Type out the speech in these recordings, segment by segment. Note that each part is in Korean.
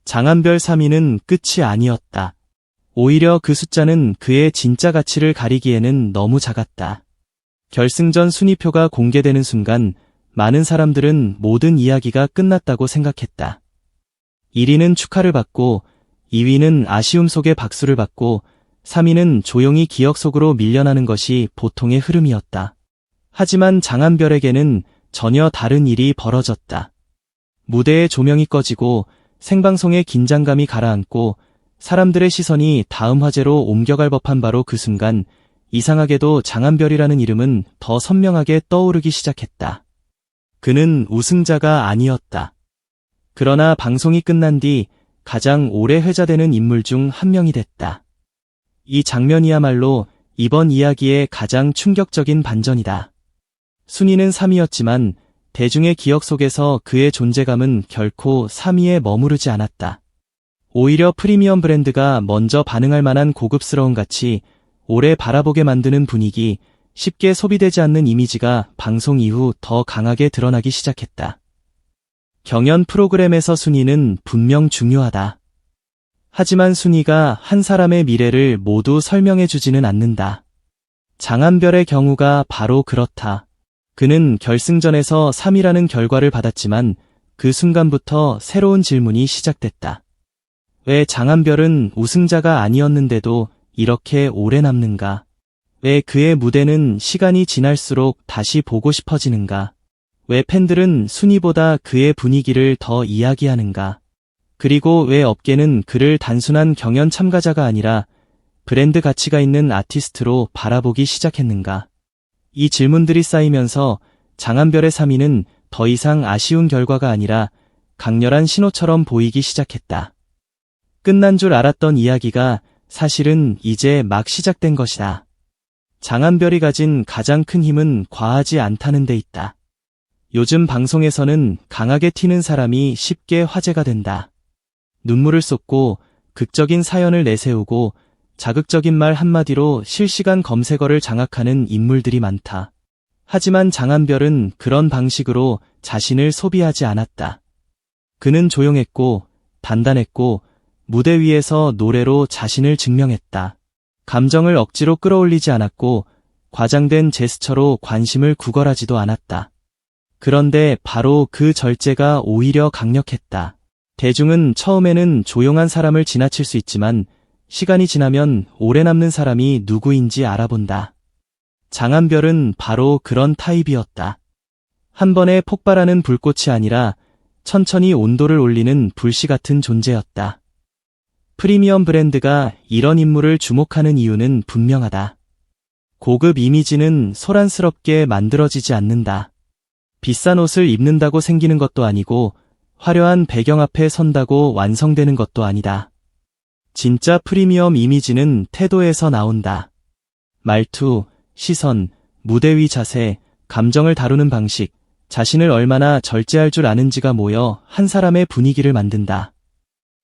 장한별 3위는 끝이 아니었다. 오히려 그 숫자는 그의 진짜 가치를 가리기에는 너무 작았다. 결승전 순위표가 공개되는 순간 많은 사람들은 모든 이야기가 끝났다고 생각했다. 1위는 축하를 받고 2위는 아쉬움 속에 박수를 받고 3위는 조용히 기억 속으로 밀려나는 것이 보통의 흐름이었다. 하지만 장한별에게는 전혀 다른 일이 벌어졌다. 무대의 조명이 꺼지고 생방송의 긴장감이 가라앉고 사람들의 시선이 다음 화제로 옮겨갈 법한 바로 그 순간 이상하게도 장한별이라는 이름은 더 선명하게 떠오르기 시작했다. 그는 우승자가 아니었다. 그러나 방송이 끝난 뒤 가장 오래 회자되는 인물 중 한 명이 됐다. 이 장면이야말로 이번 이야기의 가장 충격적인 반전이다. 순위는 3위였지만 대중의 기억 속에서 그의 존재감은 결코 3위에 머무르지 않았다. 오히려 프리미엄 브랜드가 먼저 반응할 만한 고급스러운 가치, 오래 바라보게 만드는 분위기, 쉽게 소비되지 않는 이미지가 방송 이후 더 강하게 드러나기 시작했다. 경연 프로그램에서 순위는 분명 중요하다. 하지만 순위가 한 사람의 미래를 모두 설명해주지는 않는다. 장한별의 경우가 바로 그렇다. 그는 결승전에서 3위라는 결과를 받았지만 그 순간부터 새로운 질문이 시작됐다. 왜 장한별은 우승자가 아니었는데도 이렇게 오래 남는가? 왜 그의 무대는 시간이 지날수록 다시 보고 싶어지는가? 왜 팬들은 순위보다 그의 분위기를 더 이야기하는가? 그리고 왜 업계는 그를 단순한 경연 참가자가 아니라 브랜드 가치가 있는 아티스트로 바라보기 시작했는가? 이 질문들이 쌓이면서 장한별의 3위는 더 이상 아쉬운 결과가 아니라 강렬한 신호처럼 보이기 시작했다. 끝난 줄 알았던 이야기가 사실은 이제 막 시작된 것이다. 장한별이 가진 가장 큰 힘은 과하지 않다는 데 있다. 요즘 방송에서는 강하게 튀는 사람이 쉽게 화제가 된다. 눈물을 쏟고 극적인 사연을 내세우고 자극적인 말 한마디로 실시간 검색어를 장악하는 인물들이 많다. 하지만 장한별은 그런 방식으로 자신을 소비하지 않았다. 그는 조용했고 단단했고 무대 위에서 노래로 자신을 증명했다. 감정을 억지로 끌어올리지 않았고 과장된 제스처로 관심을 구걸하지도 않았다. 그런데 바로 그 절제가 오히려 강력했다. 대중은 처음에는 조용한 사람을 지나칠 수 있지만 시간이 지나면 오래 남는 사람이 누구인지 알아본다. 장한별은 바로 그런 타입이었다. 한 번에 폭발하는 불꽃이 아니라 천천히 온도를 올리는 불씨 같은 존재였다. 프리미엄 브랜드가 이런 인물을 주목하는 이유는 분명하다. 고급 이미지는 소란스럽게 만들어지지 않는다. 비싼 옷을 입는다고 생기는 것도 아니고 화려한 배경 앞에 선다고 완성되는 것도 아니다. 진짜 프리미엄 이미지는 태도에서 나온다. 말투, 시선, 무대 위 자세, 감정을 다루는 방식, 자신을 얼마나 절제할 줄 아는지가 모여 한 사람의 분위기를 만든다.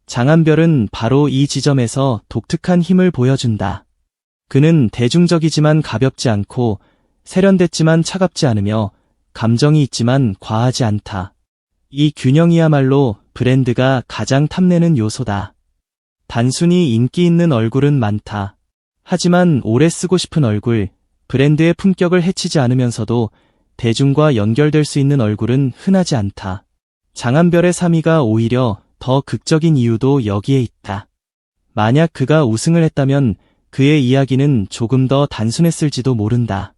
장한별은 바로 이 지점에서 독특한 힘을 보여준다. 그는 대중적이지만 가볍지 않고 세련됐지만 차갑지 않으며 감정이 있지만 과하지 않다. 이 균형이야말로 브랜드가 가장 탐내는 요소다. 단순히 인기 있는 얼굴은 많다. 하지만 오래 쓰고 싶은 얼굴, 브랜드의 품격을 해치지 않으면서도 대중과 연결될 수 있는 얼굴은 흔하지 않다. 장한별의 3위가 오히려 더 극적인 이유도 여기에 있다. 만약 그가 우승을 했다면 그의 이야기는 조금 더 단순했을지도 모른다.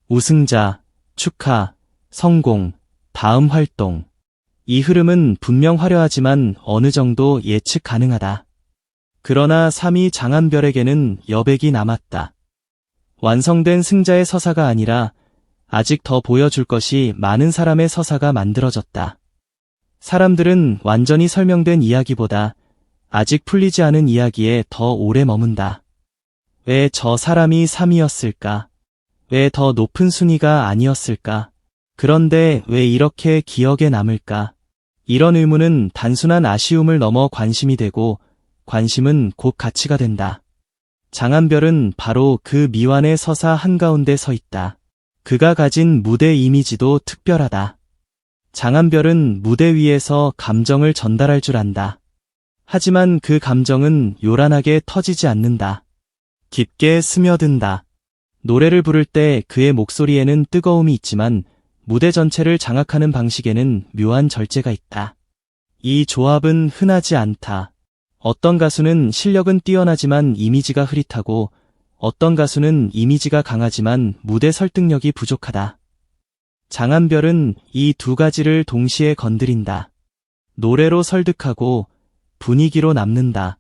우승자, 축하, 성공, 다음 활동. 이 흐름은 분명 화려하지만 어느 정도 예측 가능하다. 그러나 3위 장한별에게는 여백이 남았다. 완성된 승자의 서사가 아니라 아직 더 보여줄 것이 많은 사람의 서사가 만들어졌다. 사람들은 완전히 설명된 이야기보다 아직 풀리지 않은 이야기에 더 오래 머문다. 왜 저 사람이 3위였을까? 왜 더 높은 순위가 아니었을까? 그런데 왜 이렇게 기억에 남을까? 이런 의문은 단순한 아쉬움을 넘어 관심이 되고 관심은 곧 가치가 된다. 장한별은 바로 그 미완의 서사 한가운데 서 있다. 그가 가진 무대 이미지도 특별하다. 장한별은 무대 위에서 감정을 전달할 줄 안다. 하지만 그 감정은 요란하게 터지지 않는다. 깊게 스며든다. 노래를 부를 때 그의 목소리에는 뜨거움이 있지만 무대 전체를 장악하는 방식에는 묘한 절제가 있다. 이 조합은 흔하지 않다. 어떤 가수는 실력은 뛰어나지만 이미지가 흐릿하고 어떤 가수는 이미지가 강하지만 무대 설득력이 부족하다. 장한별은 이 두 가지를 동시에 건드린다. 노래로 설득하고 분위기로 남는다.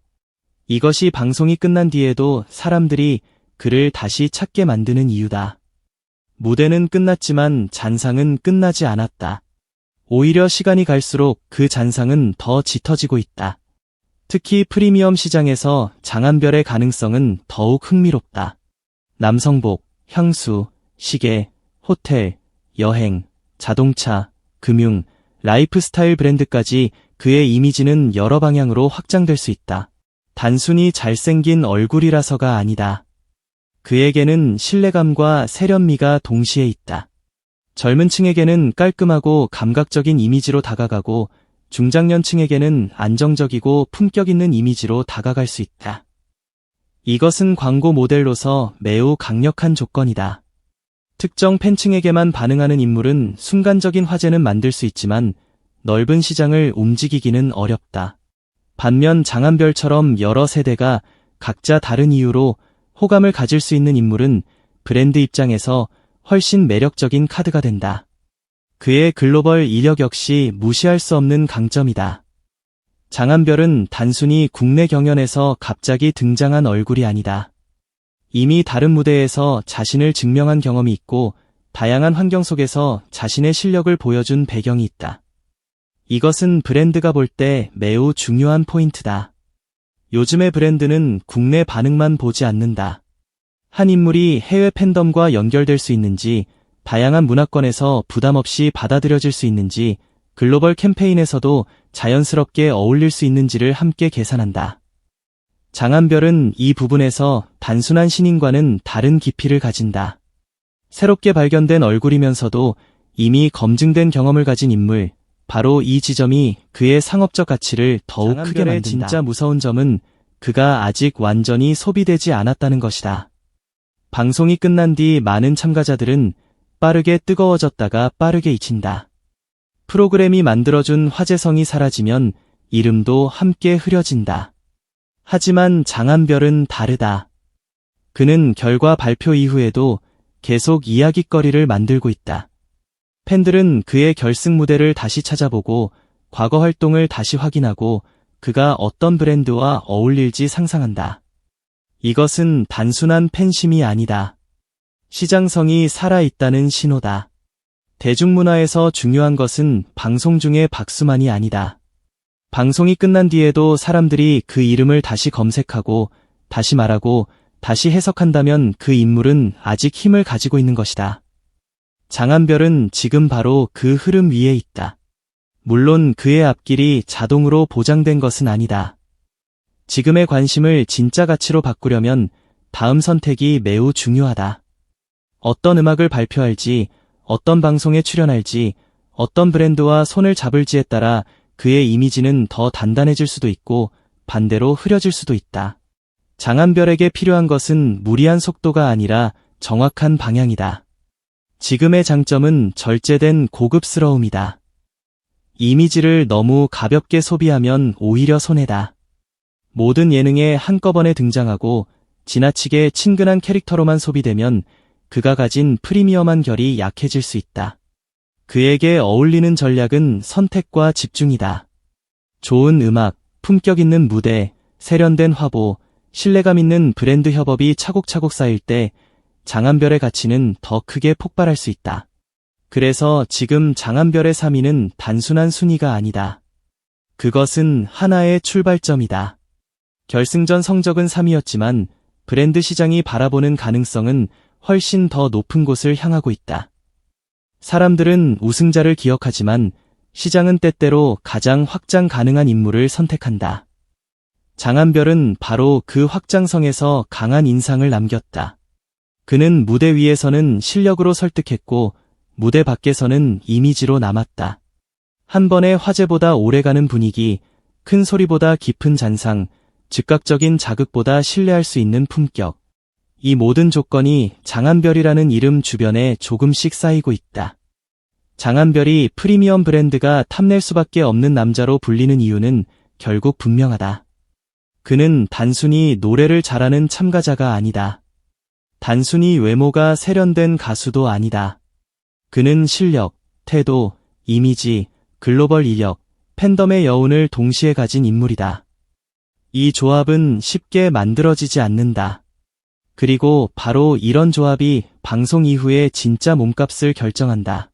이것이 방송이 끝난 뒤에도 사람들이 그를 다시 찾게 만드는 이유다. 무대는 끝났지만 잔상은 끝나지 않았다. 오히려 시간이 갈수록 그 잔상은 더 짙어지고 있다. 특히 프리미엄 시장에서 장한별의 가능성은 더욱 흥미롭다. 남성복, 향수, 시계, 호텔, 여행, 자동차, 금융, 라이프스타일 브랜드까지 그의 이미지는 여러 방향으로 확장될 수 있다. 단순히 잘생긴 얼굴이라서가 아니다. 그에게는 신뢰감과 세련미가 동시에 있다. 젊은 층에게는 깔끔하고 감각적인 이미지로 다가가고 중장년층에게는 안정적이고 품격 있는 이미지로 다가갈 수 있다. 이것은 광고 모델로서 매우 강력한 조건이다. 특정 팬층에게만 반응하는 인물은 순간적인 화제는 만들 수 있지만 넓은 시장을 움직이기는 어렵다. 반면 장한별처럼 여러 세대가 각자 다른 이유로 호감을 가질 수 있는 인물은 브랜드 입장에서 훨씬 매력적인 카드가 된다. 그의 글로벌 이력 역시 무시할 수 없는 강점이다. 장한별은 단순히 국내 경연에서 갑자기 등장한 얼굴이 아니다. 이미 다른 무대에서 자신을 증명한 경험이 있고 다양한 환경 속에서 자신의 실력을 보여준 배경이 있다. 이것은 브랜드가 볼 때 매우 중요한 포인트다. 요즘의 브랜드는 국내 반응만 보지 않는다. 한 인물이 해외 팬덤과 연결될 수 있는지, 다양한 문화권에서 부담 없이 받아들여질 수 있는지, 글로벌 캠페인에서도 자연스럽게 어울릴 수 있는지를 함께 계산한다. 장한별은 이 부분에서 단순한 신인과는 다른 깊이를 가진다. 새롭게 발견된 얼굴이면서도 이미 검증된 경험을 가진 인물, 바로 이 지점이 그의 상업적 가치를 더욱 크게 만든다. 진짜 무서운 점은 그가 아직 완전히 소비되지 않았다는 것이다. 방송이 끝난 뒤 많은 참가자들은 빠르게 뜨거워졌다가 빠르게 잊힌다. 프로그램이 만들어준 화제성이 사라지면 이름도 함께 흐려진다. 하지만 장한별은 다르다. 그는 결과 발표 이후에도 계속 이야깃거리를 만들고 있다. 팬들은 그의 결승 무대를 다시 찾아보고 과거 활동을 다시 확인하고 그가 어떤 브랜드와 어울릴지 상상한다. 이것은 단순한 팬심이 아니다. 시장성이 살아있다는 신호다. 대중문화에서 중요한 것은 방송 중의 박수만이 아니다. 방송이 끝난 뒤에도 사람들이 그 이름을 다시 검색하고 다시 말하고 다시 해석한다면 그 인물은 아직 힘을 가지고 있는 것이다. 장한별은 지금 바로 그 흐름 위에 있다. 물론 그의 앞길이 자동으로 보장된 것은 아니다. 지금의 관심을 진짜 가치로 바꾸려면 다음 선택이 매우 중요하다. 어떤 음악을 발표할지, 어떤 방송에 출연할지, 어떤 브랜드와 손을 잡을지에 따라 그의 이미지는 더 단단해질 수도 있고 반대로 흐려질 수도 있다. 장한별에게 필요한 것은 무리한 속도가 아니라 정확한 방향이다. 지금의 장점은 절제된 고급스러움이다. 이미지를 너무 가볍게 소비하면 오히려 손해다. 모든 예능에 한꺼번에 등장하고 지나치게 친근한 캐릭터로만 소비되면 그가 가진 프리미엄한 결이 약해질 수 있다. 그에게 어울리는 전략은 선택과 집중이다. 좋은 음악, 품격 있는 무대, 세련된 화보, 신뢰감 있는 브랜드 협업이 차곡차곡 쌓일 때 장한별의 가치는 더 크게 폭발할 수 있다. 그래서 지금 장한별의 3위는 단순한 순위가 아니다. 그것은 하나의 출발점이다. 결승전 성적은 3위였지만 브랜드 시장이 바라보는 가능성은 훨씬 더 높은 곳을 향하고 있다. 사람들은 우승자를 기억하지만 시장은 때때로 가장 확장 가능한 인물을 선택한다. 장한별은 바로 그 확장성에서 강한 인상을 남겼다. 그는 무대 위에서는 실력으로 설득했고 무대 밖에서는 이미지로 남았다. 한 번의 화제보다 오래가는 분위기, 큰 소리보다 깊은 잔상, 즉각적인 자극보다 신뢰할 수 있는 품격. 이 모든 조건이 장한별이라는 이름 주변에 조금씩 쌓이고 있다. 장한별이 프리미엄 브랜드가 탐낼 수밖에 없는 남자로 불리는 이유는 결국 분명하다. 그는 단순히 노래를 잘하는 참가자가 아니다. 단순히 외모가 세련된 가수도 아니다. 그는 실력, 태도, 이미지, 글로벌 이력, 팬덤의 여운을 동시에 가진 인물이다. 이 조합은 쉽게 만들어지지 않는다. 그리고 바로 이런 조합이 방송 이후의 진짜 몸값을 결정한다.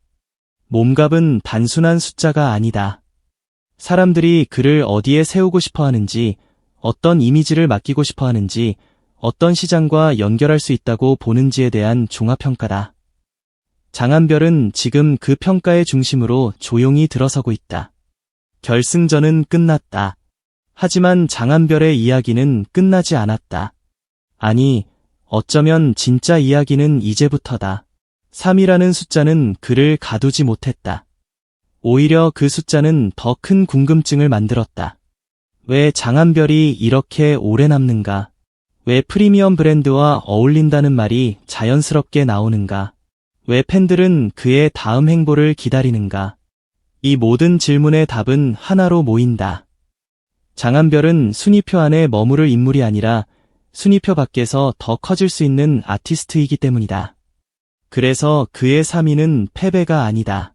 몸값은 단순한 숫자가 아니다. 사람들이 그를 어디에 세우고 싶어 하는지, 어떤 이미지를 맡기고 싶어 하는지, 어떤 시장과 연결할 수 있다고 보는지에 대한 종합평가다. 장한별은 지금 그 평가의 중심으로 조용히 들어서고 있다. 결승전은 끝났다. 하지만 장한별의 이야기는 끝나지 않았다. 아니, 어쩌면 진짜 이야기는 이제부터다. 3이라는 숫자는 그를 가두지 못했다. 오히려 그 숫자는 더 큰 궁금증을 만들었다. 왜 장한별이 이렇게 오래 남는가? 왜 프리미엄 브랜드와 어울린다는 말이 자연스럽게 나오는가? 왜 팬들은 그의 다음 행보를 기다리는가? 이 모든 질문의 답은 하나로 모인다. 장한별은 순위표 안에 머무를 인물이 아니라 순위표 밖에서 더 커질 수 있는 아티스트이기 때문이다. 그래서 그의 3위는 패배가 아니다.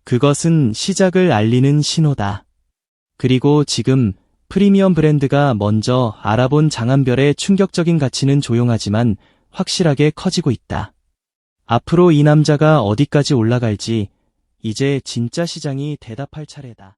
그것은 시작을 알리는 신호다. 그리고 지금 프리미엄 브랜드가 먼저 알아본 장한별의 충격적인 가치는 조용하지만 확실하게 커지고 있다. 앞으로 이 남자가 어디까지 올라갈지 이제 진짜 시장이 대답할 차례다.